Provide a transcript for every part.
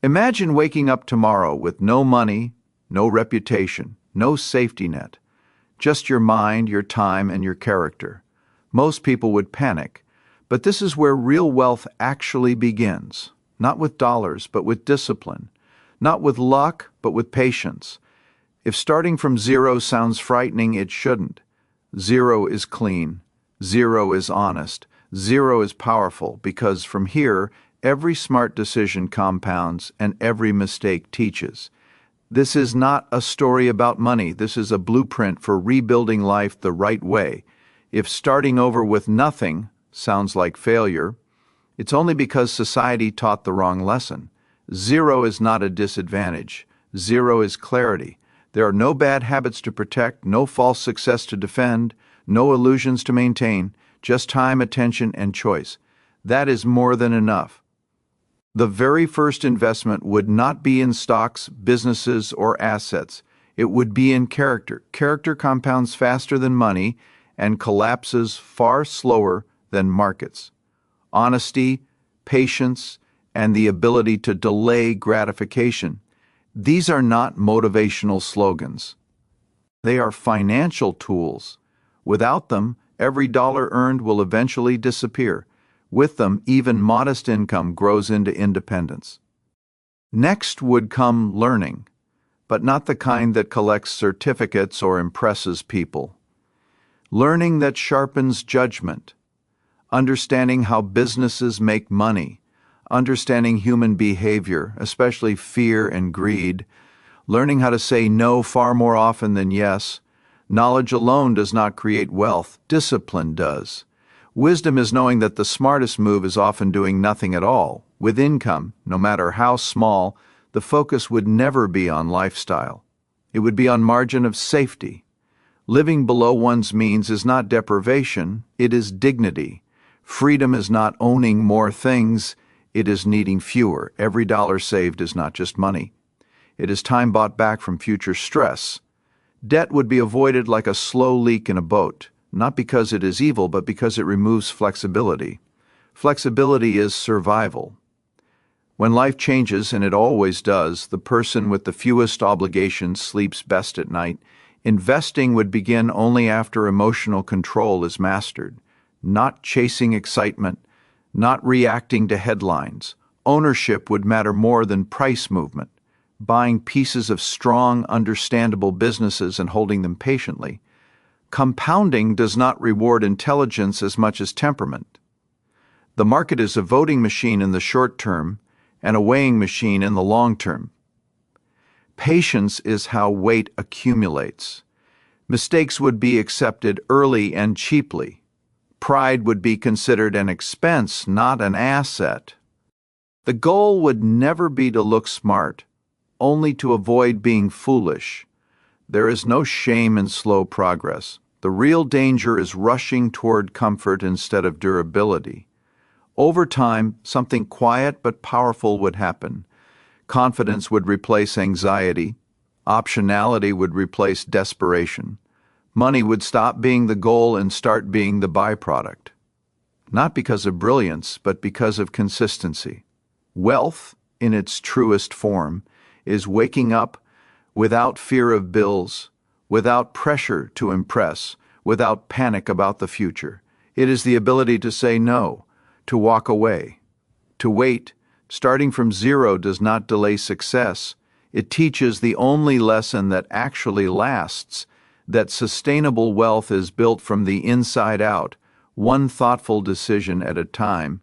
Imagine waking up tomorrow with no money, no reputation, no safety net, just your mind, your time, and your character. Most people would panic, but this is where real wealth actually begins. Not with dollars, but with discipline. Not with luck, but with patience. If starting from zero sounds frightening, it shouldn't. Zero is clean. Zero is honest. Zero is powerful because from here, every smart decision compounds and every mistake teaches. This is not a story about money. This is a blueprint for rebuilding life the right way. If starting over with nothing sounds like failure, it's only because society taught the wrong lesson. Zero is not a disadvantage. Zero is clarity. There are no bad habits to protect, no false success to defend, no illusions to maintain, just time, attention, and choice. That is more than enough. The very first investment would not be in stocks, businesses, or assets. It would be in character. Character compounds faster than money and collapses far slower than markets. Honesty, patience, and the ability to delay gratification. These are not motivational slogans. They are financial tools. Without them, every dollar earned will eventually disappear. With them, even modest income grows into independence. Next would come learning, but not the kind that collects certificates or impresses people. Learning that sharpens judgment, understanding how businesses make money, understanding human behavior, especially fear and greed, learning how to say no far more often than yes. Knowledge alone does not create wealth, discipline does. Wisdom is knowing that the smartest move is often doing nothing at all. With income, no matter how small, the focus would never be on lifestyle. It would be on margin of safety. Living below one's means is not deprivation, it is dignity. Freedom is not owning more things, it is needing fewer. Every dollar saved is not just money. It is time bought back from future stress. Debt would be avoided like a slow leak in a boat, not because it is evil, but because it removes flexibility. Flexibility is survival. When life changes, and it always does, the person with the fewest obligations sleeps best at night. Investing would begin only after emotional control is mastered, not chasing excitement, not reacting to headlines. Ownership would matter more than price movement. Buying pieces of strong, understandable businesses and holding them patiently. Compounding does not reward intelligence as much as temperament. The market is a voting machine in the short term and a weighing machine in the long term. Patience is how weight accumulates. Mistakes would be accepted early and cheaply. Pride would be considered an expense, not an asset. The goal would never be to look smart, only to avoid being foolish. There is no shame in slow progress. The real danger is rushing toward comfort instead of durability. Over time, something quiet but powerful would happen. Confidence would replace anxiety. Optionality would replace desperation. Money would stop being the goal and start being the byproduct. Not because of brilliance, but because of consistency. Wealth, in its truest form, is waking up without fear of bills, without pressure to impress, without panic about the future. It is the ability to say no, to walk away, to wait. Starting from zero does not delay success. It teaches the only lesson that actually lasts, that sustainable wealth is built from the inside out, one thoughtful decision at a time.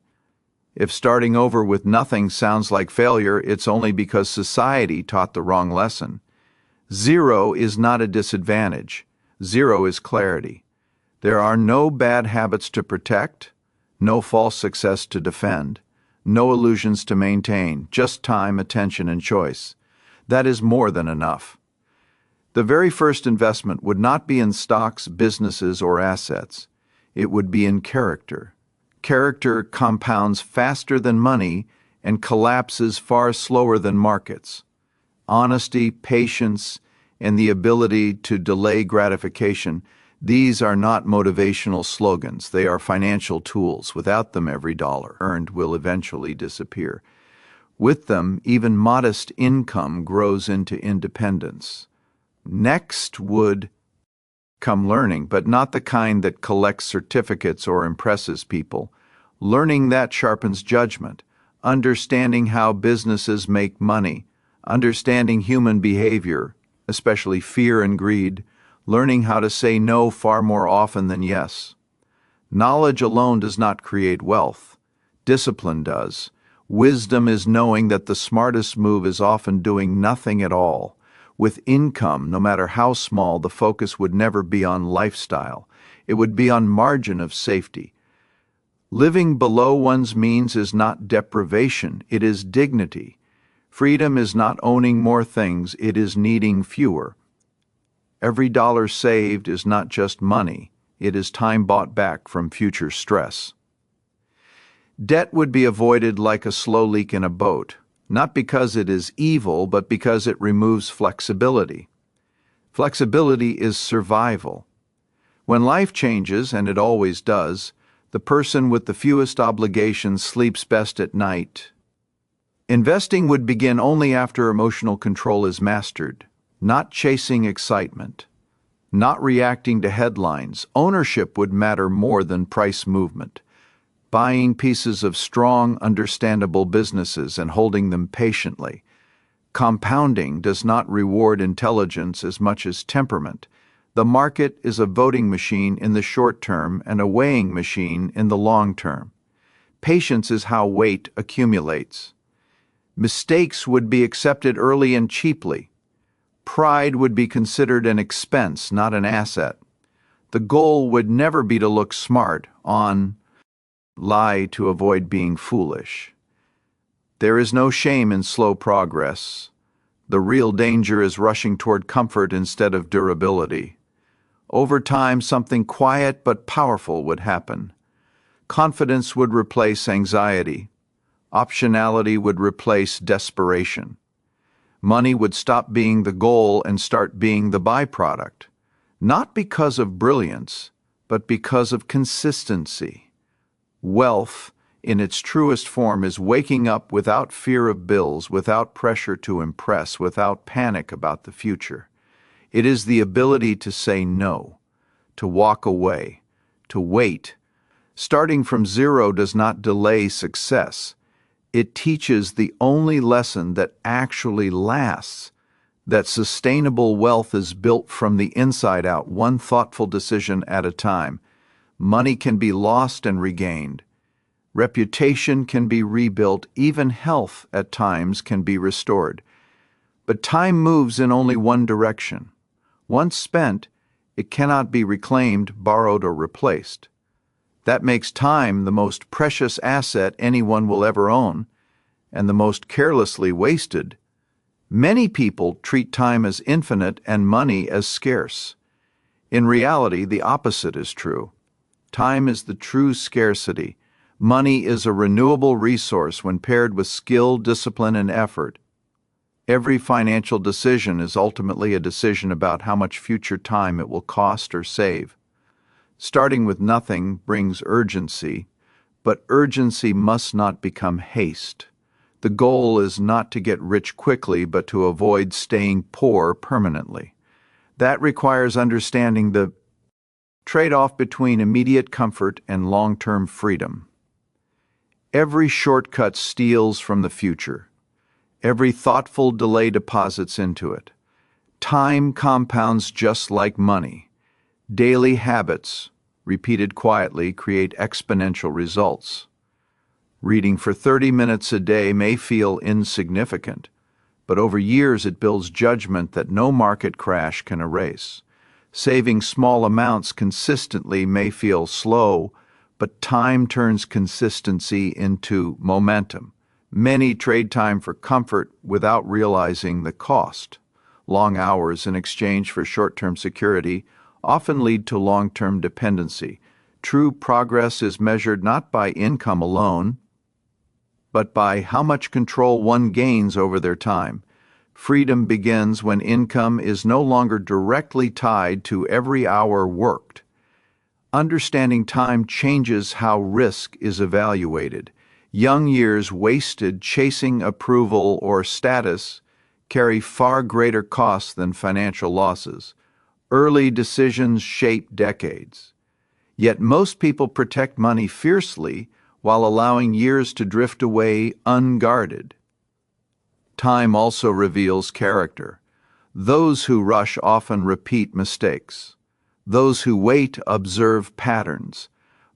If starting over with nothing sounds like failure, it's only because society taught the wrong lesson. Zero is not a disadvantage. Zero is clarity. There are no bad habits to protect, no false success to defend, no illusions to maintain, just time, attention, and choice. That is more than enough. The very first investment would not be in stocks, businesses, or assets. It would be in character. Character compounds faster than money and collapses far slower than markets. Honesty, patience, and the ability to delay gratification, these are not motivational slogans. They are financial tools. Without them, every dollar earned will eventually disappear. With them, even modest income grows into independence. Next would come learning, but not the kind that collects certificates or impresses people. Learning that sharpens judgment, understanding how businesses make money, understanding human behavior, especially fear and greed, learning how to say no far more often than yes. Knowledge alone does not create wealth. Discipline does. Wisdom is knowing that the smartest move is often doing nothing at all. With income, no matter how small, the focus would never be on lifestyle. It would be on margin of safety. Living below one's means is not deprivation, it is dignity. Freedom is not owning more things, it is needing fewer. Every dollar saved is not just money, it is time bought back from future stress. Debt would be avoided like a slow leak in a boat, not because it is evil, but because it removes flexibility. Flexibility is survival. When life changes, and it always does, the person with the fewest obligations sleeps best at night. Investing would begin only after emotional control is mastered, not chasing excitement, not reacting to headlines. Ownership would matter more than price movement. Buying pieces of strong, understandable businesses and holding them patiently. Compounding does not reward intelligence as much as temperament. The market is a voting machine in the short term and a weighing machine in the long term. Patience is how weight accumulates. Mistakes would be accepted early and cheaply. Pride would be considered an expense, not an asset. The goal would never be to look smart, lie to avoid being foolish. There is no shame in slow progress. The real danger is rushing toward comfort instead of durability. Over time, something quiet but powerful would happen. Confidence would replace anxiety. Optionality would replace desperation. Money would stop being the goal and start being the byproduct, not because of brilliance, but because of consistency. Wealth, in its truest form, is waking up without fear of bills, without pressure to impress, without panic about the future. It is the ability to say no, to walk away, to wait. Starting from zero does not delay success. It teaches the only lesson that actually lasts, that sustainable wealth is built from the inside out, one thoughtful decision at a time. Money can be lost and regained. Reputation can be rebuilt. Even health, at times, can be restored. But time moves in only one direction. Once spent, it cannot be reclaimed, borrowed, or replaced. That makes time the most precious asset anyone will ever own, and the most carelessly wasted. Many people treat time as infinite and money as scarce. In reality, the opposite is true. Time is the true scarcity. Money is a renewable resource when paired with skill, discipline, and effort. Every financial decision is ultimately a decision about how much future time it will cost or save. Starting with nothing brings urgency, but urgency must not become haste. The goal is not to get rich quickly, but to avoid staying poor permanently. That requires understanding the trade-off between immediate comfort and long-term freedom. Every shortcut steals from the future. Every thoughtful delay deposits into it. Time compounds just like money. Daily habits, repeated quietly, create exponential results. Reading for 30 minutes a day may feel insignificant, but over years it builds judgment that no market crash can erase. Saving small amounts consistently may feel slow, but time turns consistency into momentum. Many trade time for comfort without realizing the cost. Long hours in exchange for short-term security often lead to long-term dependency. True progress is measured not by income alone, but by how much control one gains over their time. Freedom begins when income is no longer directly tied to every hour worked. Understanding time changes how risk is evaluated. Young years wasted chasing approval or status carry far greater costs than financial losses. Early decisions shape decades. Yet most people protect money fiercely while allowing years to drift away unguarded. Time also reveals character. Those who rush often repeat mistakes. Those who wait observe patterns.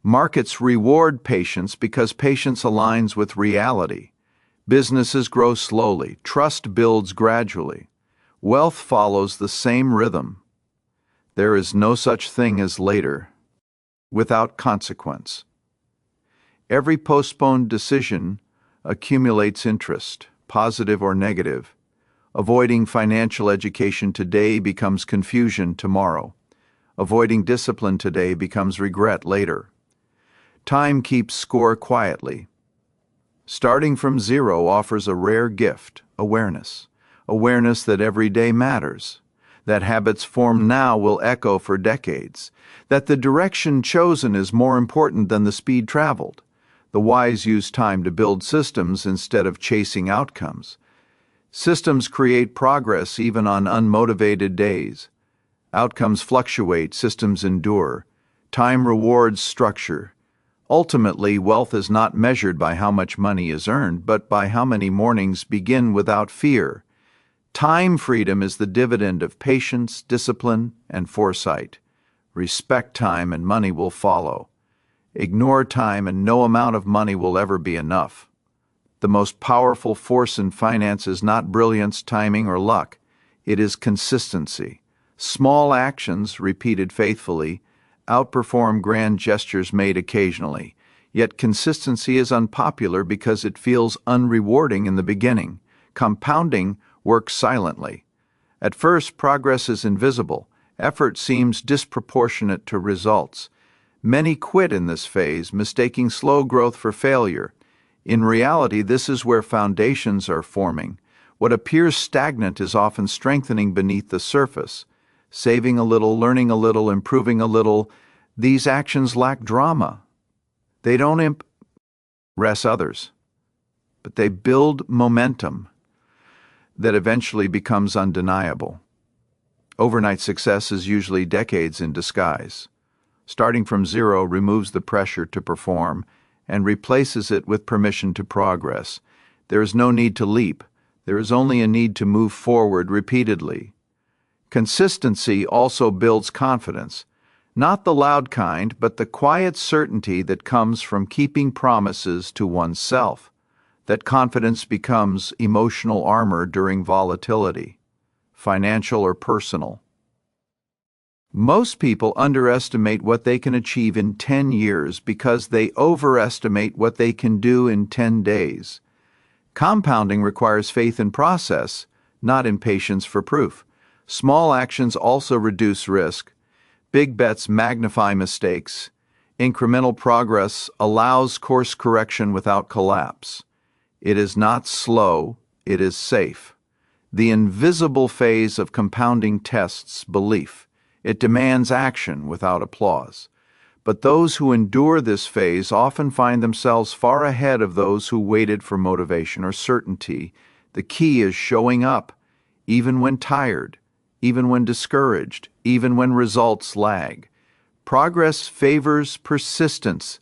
Markets reward patience because patience aligns with reality. Businesses grow slowly. Trust builds gradually. Wealth follows the same rhythm. There is no such thing as later without consequence. Every postponed decision accumulates interest, positive or negative. Avoiding financial education today becomes confusion tomorrow. Avoiding discipline today becomes regret later. Time keeps score quietly. Starting from zero offers a rare gift, awareness. Awareness that every day matters. That habits formed now will echo for decades. That the direction chosen is more important than the speed traveled. The wise use time to build systems instead of chasing outcomes. Systems create progress even on unmotivated days. Outcomes fluctuate, systems endure. Time rewards structure. Ultimately, wealth is not measured by how much money is earned, but by how many mornings begin without fear. Time freedom is the dividend of patience, discipline, and foresight. Respect time and money will follow. Ignore time and no amount of money will ever be enough. The most powerful force in finance is not brilliance, timing, or luck. It is consistency. Small actions, repeated faithfully, outperform grand gestures made occasionally. Yet consistency is unpopular because it feels unrewarding in the beginning. Compounding works silently. At first, progress is invisible. Effort seems disproportionate to results. Many quit in this phase, mistaking slow growth for failure. In reality, this is where foundations are forming. What appears stagnant is often strengthening beneath the surface. Saving a little, learning a little, improving a little, these actions lack drama. They don't impress others, but they build momentum that eventually becomes undeniable. Overnight success is usually decades in disguise. Starting from zero removes the pressure to perform and replaces it with permission to progress. There is no need to leap. There is only a need to move forward repeatedly. Consistency also builds confidence, not the loud kind, but the quiet certainty that comes from keeping promises to oneself. That confidence becomes emotional armor during volatility, financial or personal. Most people underestimate what they can achieve in 10 years because they overestimate what they can do in 10 days. Compounding requires faith in process, not impatience for proof. Small actions also reduce risk. Big bets magnify mistakes. Incremental progress allows course correction without collapse. It is not slow, it is safe. The invisible phase of compounding tests belief. It demands action without applause. But those who endure this phase often find themselves far ahead of those who waited for motivation or certainty. The key is showing up, even when tired, even when discouraged, even when results lag. Progress favors persistence.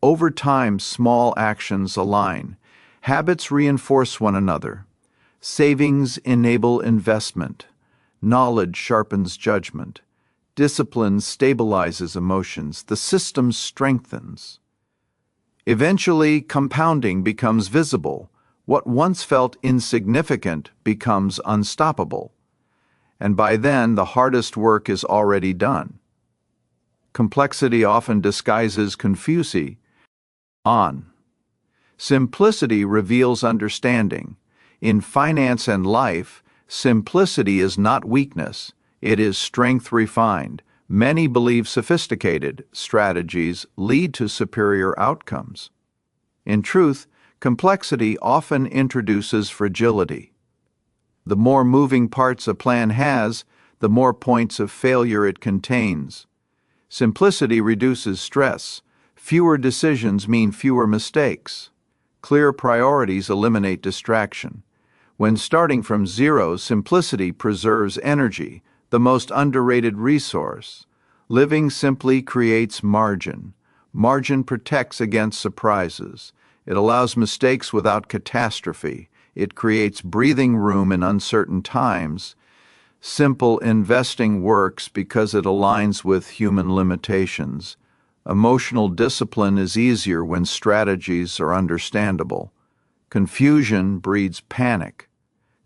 Over time, small actions align. Habits reinforce one another. Savings enable investment. Knowledge sharpens judgment. Discipline stabilizes emotions. The system strengthens. Eventually, compounding becomes visible. What once felt insignificant becomes unstoppable. And by then, the hardest work is already done. Complexity often disguises confusion. Simplicity reveals understanding. In finance and life, simplicity is not weakness. It is strength refined. Many believe sophisticated strategies lead to superior outcomes. In truth, complexity often introduces fragility. The more moving parts a plan has, the more points of failure it contains. Simplicity reduces stress. Fewer decisions mean fewer mistakes. Clear priorities eliminate distraction. When starting from zero, simplicity preserves energy, the most underrated resource. Living simply creates margin. Margin protects against surprises. It allows mistakes without catastrophe. It creates breathing room in uncertain times. Simple investing works because it aligns with human limitations. Emotional discipline is easier when strategies are understandable. Confusion breeds panic.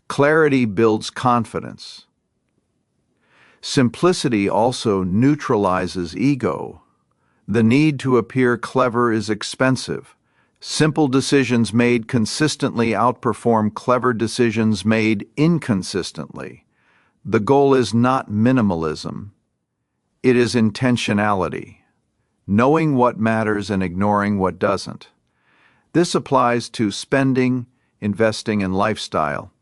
Clarity builds confidence. Simplicity also neutralizes ego. The need to appear clever is expensive. Simple decisions made consistently outperform clever decisions made inconsistently. The goal is not minimalism. It is intentionality, knowing what matters and ignoring what doesn't. This applies to spending, investing, and lifestyle.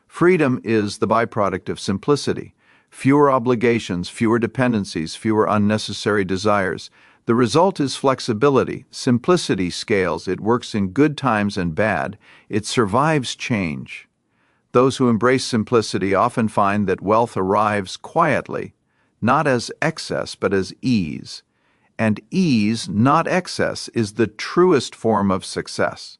Freedom is the byproduct of simplicity. Fewer obligations, fewer dependencies, fewer unnecessary desires. The result is flexibility. Simplicity scales. It works in good times and bad. It survives change. Those who embrace simplicity often find that wealth arrives quietly, not as excess, but as ease. And ease, not excess, is the truest form of success.